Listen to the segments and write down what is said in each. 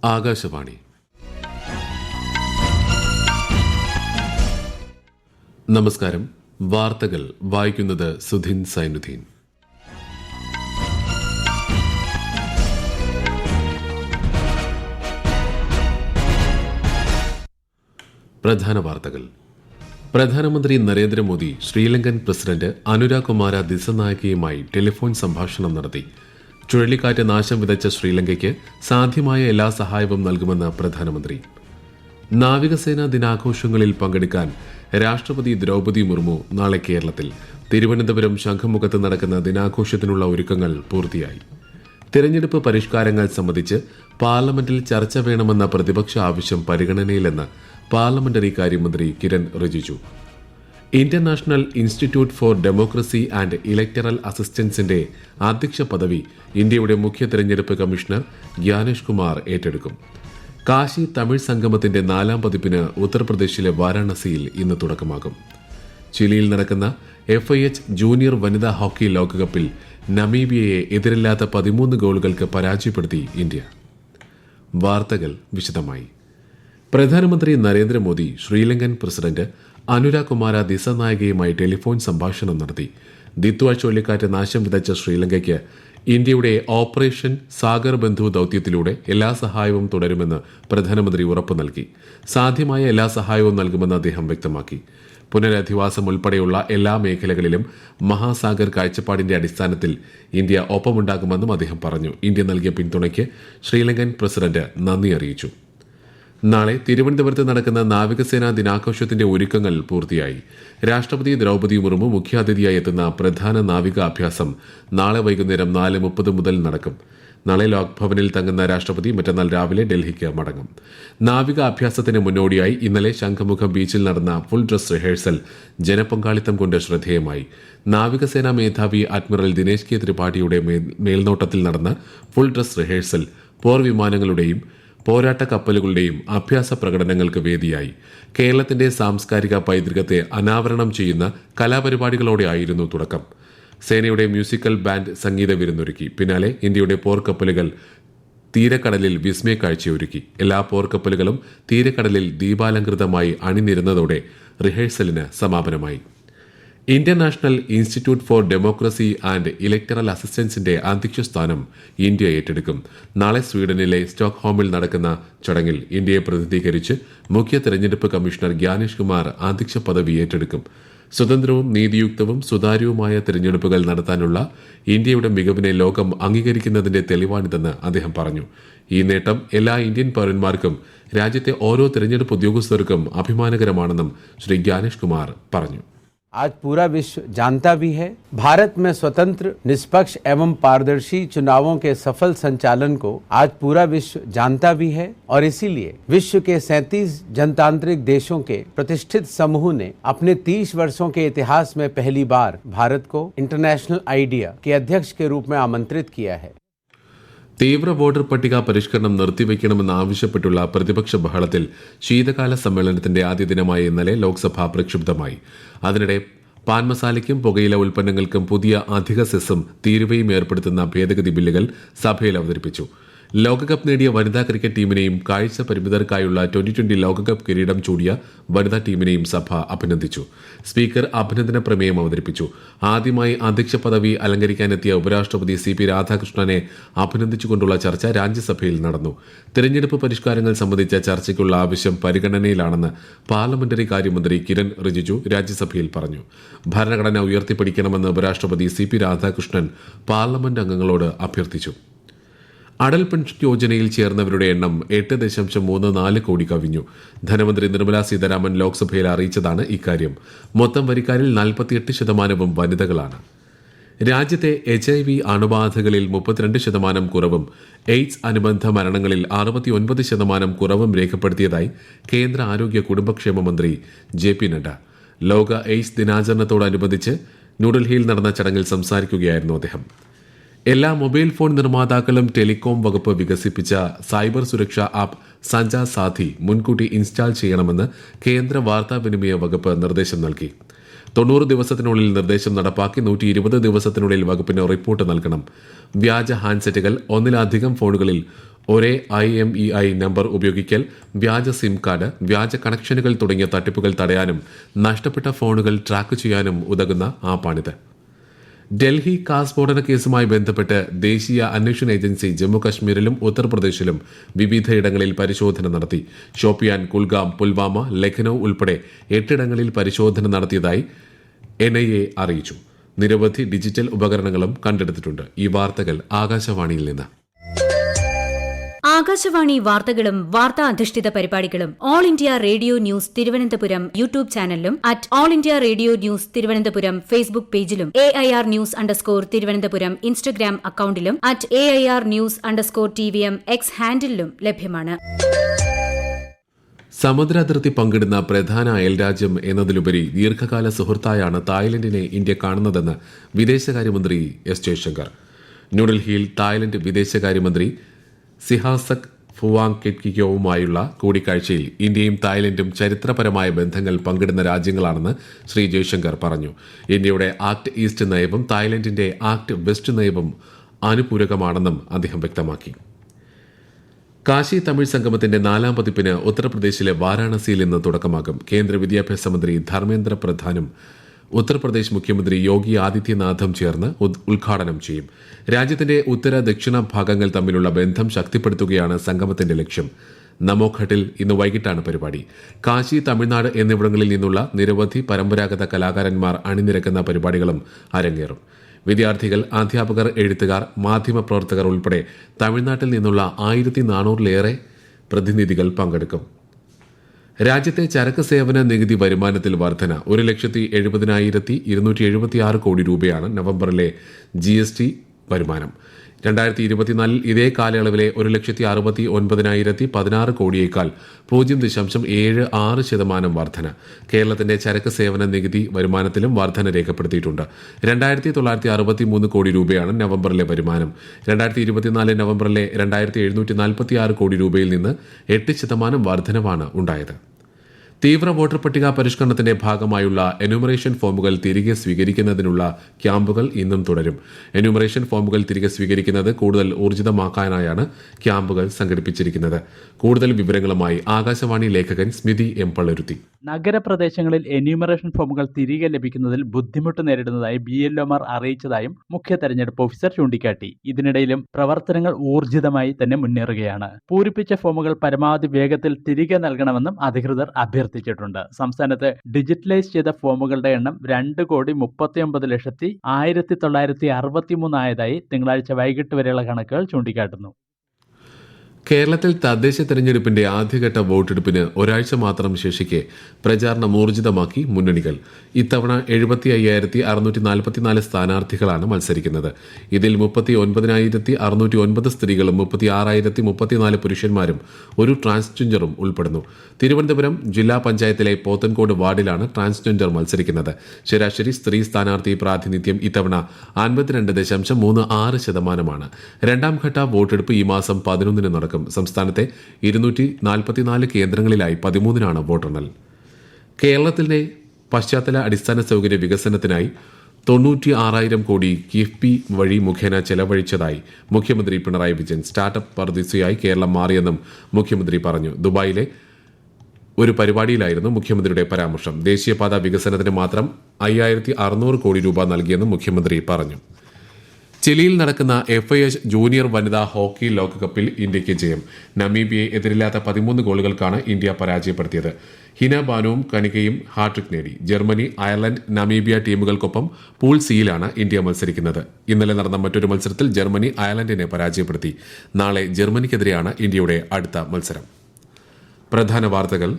ആകാശവാണി. നമസ്കാരം. വാർത്തകൾ വായിക്കുന്നത് സുധിൻ സൈനുദ്ദീൻ. പ്രധാന വാർത്തകൾ. പ്രധാനമന്ത്രി നരേന്ദ്രമോദി ശ്രീലങ്കൻ പ്രസിഡന്റ് അനുരാഗ് കുമാര ദിസനായകയുമായി ടെലിഫോൺ സംഭാഷണം നടത്തി. ചുഴലിക്കാറ്റ് നാശം വിതച്ച ശ്രീലങ്കയ്ക്ക് സാധ്യമായ എല്ലാ സഹായവും നൽകുമെന്ന് പ്രധാനമന്ത്രി. നാവികസേനാ ദിനാഘോഷങ്ങളിൽ പങ്കെടുക്കാൻ രാഷ്ട്രപതി ദ്രൗപദി മുർമു നാളെ കേരളത്തിൽ. തിരുവനന്തപുരം ശംഖുമുഖത്ത് നടക്കുന്ന ദിനാഘോഷത്തിനുള്ള ഒരുക്കങ്ങൾ പൂർത്തിയായി. തെരഞ്ഞെടുപ്പ് പരിഷ്കാരങ്ങൾ സംബന്ധിച്ച് പാർലമെന്റിൽ ചർച്ച വേണമെന്ന പ്രതിപക്ഷ ആവശ്യം പരിഗണനയിലെന്ന് പാർലമെന്ററി കാര്യമന്ത്രി Kiren Rijiju. Indian national institute for democracy and electoral അസിസ്റ്റൻസിന്റെ അധ്യക്ഷ പദവി ഇന്ത്യയുടെ മുഖ്യ തെരഞ്ഞെടുപ്പ് കമ്മീഷണർ ജ്ഞാനേഷ് കുമാർ ഏറ്റെടുക്കും. കാശി തമിഴ് സംഗമത്തിന്റെ 4ാം പതിപ്പിന് ഉത്തർപ്രദേശിലെ വാരാണസിയിൽ ഇന്ന് തുടക്കമാകും. ചിലിയിൽ നടക്കുന്ന FIH ജൂനിയർ വനിതാ ഹോക്കി ലോകകപ്പിൽ നമീബിയയെ എതിരില്ലാത്ത 13 ഗോളുകൾക്ക് പരാജയപ്പെടുത്തി ഇന്ത്യ. വാർത്തകൾ വിശദമായി. പ്രധാനമന്ത്രി നരേന്ദ്രമോദി ശ്രീലങ്കൻ പ്രസിഡന്റ് അനുരാഗ് കുമാര ദിസനായകയുമായി ടെലിഫോൺ സംഭാഷണം നടത്തി. ദിത്വ ചുഴലിക്കാറ്റ് നാശം വിതച്ച ശ്രീലങ്കയ്ക്ക് ഇന്ത്യയുടെ ഓപ്പറേഷൻ സാഗർ ബന്ധു ദൌത്യത്തിലൂടെ എല്ലാ സഹായവും തുടരുമെന്ന് പ്രധാനമന്ത്രി ഉറപ്പു നൽകി. സാധ്യമായ എല്ലാ സഹായവും നൽകുമെന്ന് അദ്ദേഹം വ്യക്തമാക്കി. പുനരധിവാസം ഉൾപ്പെടെയുള്ള എല്ലാ മേഖലകളിലും മഹാസാഗർ കാഴ്ചപ്പാടിന്റെ അടിസ്ഥാനത്തിൽ ഇന്ത്യ ഒപ്പമുണ്ടാകുമെന്നും അദ്ദേഹം പറഞ്ഞു. ഇന്ത്യ നൽകിയ പിന്തുണയ്ക്ക് ശ്രീലങ്കൻ പ്രസിഡന്റ് നന്ദി അറിയിച്ചു. നാളെ തിരുവനന്തപുരത്ത് നടക്കുന്ന നാവികസേനാ ദിനാഘോഷത്തിന്റെ ഒരുക്കങ്ങൾ പൂർത്തിയായി. രാഷ്ട്രപതി ദ്രൗപദി മുർമു മുഖ്യാതിഥിയായി എത്തുന്ന പ്രധാന നാവിക അഭ്യാസം നാളെ വൈകുന്നേരം 4:30 മുതൽ നടക്കും. നാളെ ലോക്ഭവനിൽ തങ്ങുന്ന രാഷ്ട്രപതി മറ്റന്നാൾ രാവിലെ ഡൽഹിക്ക് മടങ്ങും. നാവിക അഭ്യാസത്തിന് മുന്നോടിയായി ഇന്നലെ ശംഖുമുഖം ബീച്ചിൽ നടന്ന ഫുൾ ഡ്രസ് റിഹേഴ്സൽ ജനപങ്കാളിത്തം കൊണ്ട് ശ്രദ്ധേയമായി. നാവികസേനാ മേധാവി അഡ്മിറൽ ദിനേശ് കെ ത്രിപാഠിയുടെ മേൽനോട്ടത്തിൽ നടന്ന ഫുൾ ഡ്രസ് റിഹേഴ്സൽ പോർവിമാനങ്ങളുടെയും പോരാട്ട കപ്പലുകളുടെയും അഭ്യാസ പ്രകടനങ്ങൾക്ക് വേദിയായി. കേരളത്തിന്റെ സാംസ്കാരിക പൈതൃകത്തെ അനാവരണം ചെയ്യുന്ന കലാപരിപാടികളോടെ ആയിരുന്നു തുടക്കം. സേനയുടെ മ്യൂസിക്കൽ ബാൻഡ് സംഗീത വിരുന്നൊരുക്കി. പിന്നാലെ ഇന്ത്യയുടെ പോർക്കപ്പലുകൾ തീരക്കടലിൽ വിസ്മയ കാഴ്ചയൊരുക്കി. എല്ലാ പോർക്കപ്പലുകളും തീരക്കടലിൽ ദീപാലങ്കൃതമായി അണിനിരുന്നതോടെ റിഹേഴ്സലിന് സമാപനമായി. Indian national institute for democracy and electoral അസിസ്റ്റൻസിന്റെ അധ്യക്ഷ സ്ഥാനം ഇന്ത്യ ഏറ്റെടുക്കും. നാളെ സ്വീഡനിലെ സ്റ്റോക്ക്ഹോമിൽ നടക്കുന്ന ചടങ്ങിൽ ഇന്ത്യയെ പ്രതിനിധീകരിച്ച് മുഖ്യ തെരഞ്ഞെടുപ്പ് കമ്മീഷണർ ജ്ഞാനേഷ് കുമാർ അധ്യക്ഷ പദവി ഏറ്റെടുക്കും. സ്വതന്ത്രവും നീതിയുക്തവും സുതാര്യവുമായ തെരഞ്ഞെടുപ്പുകൾ നടത്താനുള്ള ഇന്ത്യയുടെ മികവിനെ ലോകം അംഗീകരിക്കുന്നതിന്റെ തെളിവാണിതെന്ന് അദ്ദേഹം പറഞ്ഞു. ഈ നേട്ടം എല്ലാ ഇന്ത്യൻ പൌരന്മാർക്കും രാജ്യത്തെ ഓരോ തെരഞ്ഞെടുപ്പ് ഉദ്യോഗസ്ഥർക്കും അഭിമാനകരമാണെന്നും ശ്രീ ജ്ഞാനേഷ് കുമാർ പറഞ്ഞു. आज पूरा विश्व जानता भी है, भारत में स्वतंत्र, निष्पक्ष एवं पारदर्शी चुनावों के सफल संचालन को आज पूरा विश्व जानता भी है और इसीलिए विश्व के 37 जनतांत्रिक देशों के प्रतिष्ठित समूह ने अपने 30 वर्षों के इतिहास में पहली बार भारत को इंटरनेशनल आइडिया के अध्यक्ष के रूप में आमंत्रित किया है. തീവ്ര വോട്ടർ പട്ടിക പരിഷ്കരണം നിർത്തിവെക്കണമെന്നാവശ്യപ്പെട്ടുള്ള പ്രതിപക്ഷ ബഹളത്തിൽ ശീതകാല സമ്മേളനത്തിന്റെ ആദ്യ ദിനമായ ഇന്നലെ ലോക്സഭ പ്രക്ഷുബ്ധമായി. അതിനിടെ പാൻ മസാലയ്ക്കും പുകയില ഉൽപ്പന്നങ്ങൾക്കും പുതിയ അധിക സെസ്സും തീരുവയും ഏർപ്പെടുത്തുന്ന ഭേദഗതി ബില്ലുകൾ സഭയിൽ അവതരിപ്പിച്ചു. ലോകകപ്പ് നേടിയ വനിതാ ക്രിക്കറ്റ് ടീമിനെയും കാഴ്ച പരിമിതർക്കായുള്ള 2020 ലോകകപ്പ് കിരീടം ചൂടിയ വനിതാ ടീമിനെയും സഭ അഭിനന്ദിച്ചു. സ്പീക്കർ അഭിനന്ദന പ്രമേയം അവതരിപ്പിച്ചു. ആദ്യമായി അധ്യക്ഷ പദവി അലങ്കരിക്കാനെത്തിയ ഉപരാഷ്ട്രപതി CP രാധാകൃഷ്ണനെ അഭിനന്ദിച്ചുകൊണ്ടുള്ള ചർച്ച രാജ്യസഭയിൽ നടന്നു. തെരഞ്ഞെടുപ്പ് പരിഷ്കാരങ്ങൾ സംബന്ധിച്ച ചർച്ചയ്ക്കുള്ള ആവശ്യം പരിഗണനയിലാണെന്ന് പാർലമെന്ററി കാര്യമന്ത്രി കിരൺ റിജിജു രാജ്യസഭയിൽ പറഞ്ഞു. ഭരണഘടന ഉയർത്തിപ്പിടിക്കണമെന്ന് ഉപരാഷ്ട്രപതി CP രാധാകൃഷ്ണൻ പാർലമെന്റ് അംഗങ്ങളോട് അഭ്യർത്ഥിച്ചു. അടൽ പെൻഷൻ യോജനയിൽ ചേർന്നവരുടെ എണ്ണം 8.34 കോടി കവിഞ്ഞു. ധനമന്ത്രി നിർമ്മല സീതാരാമൻ ലോക്സഭയിൽ അറിയിച്ചതാണ് ഇക്കാര്യം. മൊത്തം വരിക്കാരിൽ 48% വനിതകളാണ്. രാജ്യത്തെ HIV അണുബാധകളിൽ 32% കുറവും എയ്ഡ്സ് അനുബന്ധ മരണങ്ങളിൽ 69% കുറവും രേഖപ്പെടുത്തിയതായി കേന്ദ്ര ആരോഗ്യ കുടുംബക്ഷേമ മന്ത്രി JP നഡ്ഡ. ലോക എയ്ഡ്സ് ദിനാചരണത്തോടനുബന്ധിച്ച് ന്യൂഡൽഹിയിൽ നടന്ന ചടങ്ങിൽ സംസാരിക്കുകയായിരുന്നു അദ്ദേഹം. എല്ലാ മൊബൈൽ ഫോൺ നിർമ്മാതാക്കളും ടെലികോം വകുപ്പ് വികസിപ്പിച്ച സൈബർ സുരക്ഷാ ആപ്പ് സഞ്ചാർ സാഥി മുൻകൂട്ടി ഇൻസ്റ്റാൾ ചെയ്യണമെന്ന് കേന്ദ്ര വാർത്താവിനിമയ വകുപ്പ് നിർദ്ദേശം നൽകി. 90 ദിവസത്തിനുള്ളിൽ നിർദ്ദേശം നടപ്പാക്കി 120 ദിവസത്തിനുള്ളിൽ വകുപ്പിന് റിപ്പോർട്ട് നൽകണം. വ്യാജ ഹാൻഡ്സെറ്റുകൾ, ഒന്നിലധികം ഫോണുകളിൽ ഒരേ IMEI നമ്പർ ഉപയോഗിക്കൽ, വ്യാജ സിം കാർഡ്, വ്യാജ കണക്ഷനുകൾ തുടങ്ങിയ തട്ടിപ്പുകൾ തടയാനും നഷ്ടപ്പെട്ട ഫോണുകൾ ട്രാക്ക് ചെയ്യാനും ഉതകുന്ന ആപ്പാണിത്. ഡൽഹി കാർ സ്ഫോടന കേസുമായി ബന്ധപ്പെട്ട് ദേശീയ അന്വേഷണ ഏജൻസി ജമ്മുകശ്മീരിലും ഉത്തർപ്രദേശിലും വിവിധയിടങ്ങളിൽ പരിശോധന നടത്തി. ഷോപ്പിയാൻ, കുൽഗാം, പുൽവാമ, ലഖ്നൌ ഉൾപ്പെടെ 8 ഇടങ്ങളിൽ പരിശോധന നടത്തിയതായി NIA അറിയിച്ചു. നിരവധി ഡിജിറ്റൽ ഉപകരണങ്ങളും കണ്ടെടുത്തിട്ടുണ്ട്. ഈ വാർത്തകൾ ആകാശവാണിയിൽ നിന്ന്. ആകാശവാണി വാർത്തകളും വാർത്താ അധിഷ്ഠിത പരിപാടികളും all India radio news Thiruvananthapuram YouTube ചാനലിലും all India radio news Thiruvananthapuram Facebook പേജിലും AIR ന്യൂസ് _തിരുവനന്തപുരം ഇൻസ്റ്റഗ്രാം അക്കൌണ്ടിലും AIR ന്യൂസ് _TVM X ഹാൻഡിലും ലഭ്യമാണ്. സമുദ്രാതിർത്തി പങ്കിടുന്ന പ്രധാന അയൽരാജ്യം എന്നതിലുപരി ദീർഘകാല സുഹൃത്തായാണ് തായ്ലൻഡിനെ ഇന്ത്യ കാണുന്നതെന്ന് വിദേശകാര്യമന്ത്രി S. ജയശങ്കർ. ന്യൂഡൽഹിയിൽ തായ്ലൻഡ് വിദേശകാര്യമന്ത്രി സിഹാസക് ഫുവാങ്കെറ്റ്കിയോവുമായുള്ള കൂടിക്കാഴ്ചയിൽ ഇന്ത്യയും തായ്ലൻഡും ചരിത്രപരമായ ബന്ധങ്ങൾ പങ്കിടുന്ന രാജ്യങ്ങളാണെന്ന് ശ്രീ ജയശങ്കർ പറഞ്ഞു. ഇന്ത്യയുടെ ആക്ട് ഈസ്റ്റ് നയവും തായ്ലൻഡിന്റെ ആക്ട് വെസ്റ്റ് നയവും അനുപൂരകമാണെന്നും അദ്ദേഹം വ്യക്തമാക്കി. കാശി തമിഴ് സംഗമത്തിന്റെ 4ാം പതിപ്പിന് ഉത്തർപ്രദേശിലെ വാരാണസിയിൽ ഇന്ന് തുടക്കമാകും. കേന്ദ്ര വിദ്യാഭ്യാസ മന്ത്രി ധർമ്മേന്ദ്ര പ്രധാനും ഉത്തർപ്രദേശ് മുഖ്യമന്ത്രി യോഗി ആദിത്യനാഥും ചേർന്ന് ഉദ്ഘാടനം ചെയ്യും. രാജ്യത്തിന്റെ ഉത്തര ദക്ഷിണ ഭാഗങ്ങൾ തമ്മിലുള്ള ബന്ധം ശക്തിപ്പെടുത്തുകയാണ് സംഗമത്തിന്റെ ലക്ഷ്യം. നമോഘട്ടിൽ ഇന്ന് വൈകിട്ടാണ് പരിപാടി. കാശി, തമിഴ്നാട് എന്നിവിടങ്ങളിൽ നിന്നുള്ള നിരവധി പരമ്പരാഗത കലാകാരന്മാർ അണിനിരക്കുന്ന പരിപാടികളും അരങ്ങേറും. വിദ്യാർത്ഥികൾ, അധ്യാപകർ, എഴുത്തുകാർ, മാധ്യമപ്രവർത്തകർ ഉൾപ്പെടെ തമിഴ്നാട്ടിൽ നിന്നുള്ള 1400-ലേറെ പ്രതിനിധികൾ പങ്കെടുക്കും. രാജ്യത്തെ ചരക്ക് സേവന നികുതി വരുമാനത്തിൽ വർധന. 1,70,276 കോടി രൂപയാണ് നവംബറിലെ GST വരുമാനം. 2024 ഇതേ കാലയളവിലെ 1,69,016 കോടിയേക്കാൾ 0.76% വർധന. കേരളത്തിന്റെ ചരക്ക് സേവന നികുതി വരുമാനത്തിലും വർധന രേഖപ്പെടുത്തിയിട്ടുണ്ട്. 2,963 കോടി രൂപയാണ് നവംബറിലെ വരുമാനം. 2024 നവംബറിലെ 2,746 കോടി രൂപയിൽ നിന്ന് 8% വർധനവാണ് ഉണ്ടായത്. തീവ്ര വോട്ടർ പട്ടിക പരിഷ്കരണത്തിന്റെ ഭാഗമായുള്ള എന്യൂമറേഷൻ ഫോമുകൾ തിരികെ സ്വീകരിക്കുന്നതിനുള്ള ക്യാമ്പുകൾ ഇന്നും തുടരും. എന്യൂമറേഷൻ ഫോമുകൾ തിരികെ സ്വീകരിക്കുന്നത് കൂടുതൽ ഊർജിതമാക്കാനായാണ് ക്യാമ്പുകൾ സംഘടിപ്പിച്ചിരിക്കുന്നത്. കൂടുതൽ വിവരങ്ങളുമായി ആകാശവാണി ലേഖകൻ സ്മിതി M. പള്ളുരുത്തി. നഗരപ്രദേശങ്ങളിൽ എന്യൂമറേഷൻ ഫോമുകൾ തിരികെ ലഭിക്കുന്നതിൽ ബുദ്ധിമുട്ട് നേരിടുന്നതായി BLOമാർ അറിയിച്ചതായും മുഖ്യ തെരഞ്ഞെടുപ്പ് ഓഫീസർ ചൂണ്ടിക്കാട്ടി. ഇതിനിടയിലും പ്രവർത്തനങ്ങൾ ഊർജിതമായി തന്നെ മുന്നേറുകയാണ്. പൂരിപ്പിച്ച ഫോമുകൾ പരമാവധി വേഗത്തിൽ തിരികെ നൽകണമെന്നും അധികൃതർ അഭ്യർത്ഥിച്ചിട്ടുണ്ട്. സംസ്ഥാനത്ത് ഡിജിറ്റലൈസ് ചെയ്ത ഫോമുകളുടെ എണ്ണം 2,39,163 ആയതായി തിങ്കളാഴ്ച വൈകിട്ട് വരെയുള്ള കണക്കുകൾ ചൂണ്ടിക്കാട്ടുന്നു. കേരളത്തിൽ തദ്ദേശ തെരഞ്ഞെടുപ്പിന്റെ ആദ്യഘട്ട വോട്ടെടുപ്പിന് ഒരാഴ്ച മാത്രം ശേഷിക്കെ പ്രചാരണം ഊർജിതമാക്കി മുന്നണികൾ. ഇത്തവണ 75,644 സ്ഥാനാർത്ഥികളാണ് മത്സരിക്കുന്നത്. ഇതിൽ 39,609 സ്ത്രീകളും 36,034 പുരുഷന്മാരും ഒരു ട്രാൻസ്ജെൻഡറും ഉൾപ്പെടുന്നു. തിരുവനന്തപുരം ജില്ലാ പഞ്ചായത്തിലെ പോത്തൻകോട് വാർഡിലാണ് ട്രാൻസ്ജെൻഡർ മത്സരിക്കുന്നത്. ശരാശരി സ്ത്രീ സ്ഥാനാർത്ഥി പ്രാതിനിധ്യം ഇത്തവണ 52.36%. രണ്ടാം ഘട്ട വോട്ടെടുപ്പ് ഈ മാസം 11 നടക്കും. സംസ്ഥാനത്തെ 244 കേന്ദ്രങ്ങളിലായി 13 വോട്ടെണ്ണൽ. കേരളത്തിലെ പശ്ചാത്തല അടിസ്ഥാന സൗകര്യ വികസനത്തിനായി 96,000 കോടി കിഫ്ബി വഴി മുഖേന ചെലവഴിച്ചതായി മുഖ്യമന്ത്രി പിണറായി വിജയൻ. സ്റ്റാർട്ടപ്പ് പർദീസയായി കേരളം മാറിയെന്നും മുഖ്യമന്ത്രി പറഞ്ഞു. ദുബായിലെ ഒരു പരിപാടിയിലായിരുന്നു മുഖ്യമന്ത്രിയുടെ പരാമർശം. ദേശീയപാത വികസനത്തിന് മാത്രം 5,600 കോടി രൂപ നൽകിയെന്നും മുഖ്യമന്ത്രി പറഞ്ഞു. ചിലിയിൽ നടക്കുന്ന FIH ജൂനിയർ വനിതാ ഹോക്കി ലോകകപ്പിൽ ഇന്ത്യയ്ക്ക് ജയം. നമീബിയയെ എതിരില്ലാത്ത 13 ഗോളുകൾക്കാണ് ഇന്ത്യ പരാജയപ്പെടുത്തിയത്. ഹിന ബാനുവും കനികയും ഹാട്രിക് നേടി. ജർമ്മനി, അയർലൻഡ്, നമീബിയ ടീമുകൾക്കൊപ്പം പൂൾ സിയിലാണ് ഇന്ത്യ മത്സരിക്കുന്നത്. ഇന്നലെ നടന്ന മറ്റൊരു മത്സരത്തിൽ ജർമ്മനി അയർലൻഡിനെ പരാജയപ്പെടുത്തി. നാളെ ജർമ്മനിക്കെതിരെയാണ് ഇന്ത്യയുടെ അടുത്ത മത്സരം. പ്രധാന വാർത്തകൾ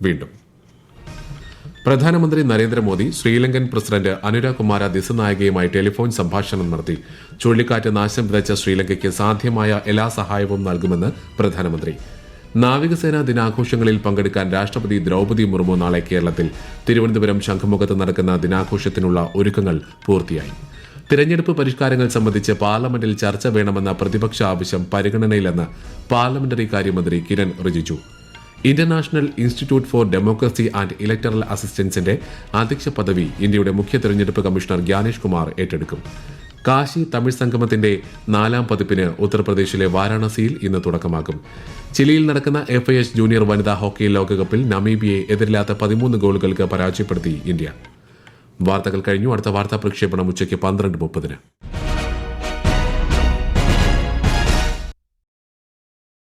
വീണ്ടും. പ്രധാനമന്ത്രി നരേന്ദ്രമോദി ശ്രീലങ്കൻ പ്രസിഡന്റ് അനുരാഗ് കുമാര ദിസനായകയുമായി ടെലിഫോൺ സംഭാഷണം നടത്തി. ചുഴലിക്കാറ്റ് നാശം വിതച്ച ശ്രീലങ്കയ്ക്ക് സാധ്യമായ എല്ലാ സഹായവും നൽകുമെന്ന് പ്രധാനമന്ത്രി. നാവികസേനാ ദിനാഘോഷങ്ങളിൽ പങ്കെടുക്കാൻ രാഷ്ട്രപതി ദ്രൌപദി മുർമു നാളെ കേരളത്തിൽ. തിരുവനന്തപുരം ശംഖുമുഖത്ത് നടക്കുന്ന ദിനാഘോഷത്തിനുള്ള ഒരുക്കങ്ങൾ പൂർത്തിയായി. തിരഞ്ഞെടുപ്പ് പരിഷ്കാരങ്ങൾ സംബന്ധിച്ച് പാർലമെന്റിൽ ചർച്ച വേണമെന്ന പ്രതിപക്ഷ ആവശ്യം പരിഗണനയിലെന്ന് പാർലമെന്ററി കാര്യമന്ത്രി Kiren Rijiju. International institute for democracy and electoral അസിസ്റ്റൻസിന്റെ അധ്യക്ഷ പദവി ഇന്ത്യയുടെ മുഖ്യ തെരഞ്ഞെടുപ്പ് കമ്മീഷണർ ജ്ഞാനേഷ് കുമാർ ഏറ്റെടുക്കും. കാശി തമിഴ് സംഗമത്തിന്റെ 4ാം പതിപ്പിന് ഉത്തർപ്രദേശിലെ വാരാണസിയിൽ ഇന്ന് തുടക്കമാകും. ചിലിയിൽ നടക്കുന്ന FIH ജൂനിയർ വനിതാ ഹോക്കി ലോകകപ്പിൽ നമീബിയയെ എതിരില്ലാത്ത 13 ഗോളുകൾക്ക് പരാജയപ്പെടുത്തി ഇന്ത്യ. വാർത്തകൾ കഴിഞ്ഞു. അടുത്ത വാർത്താ പ്രക്ഷേപണം ഉച്ചയ്ക്ക് 12:30.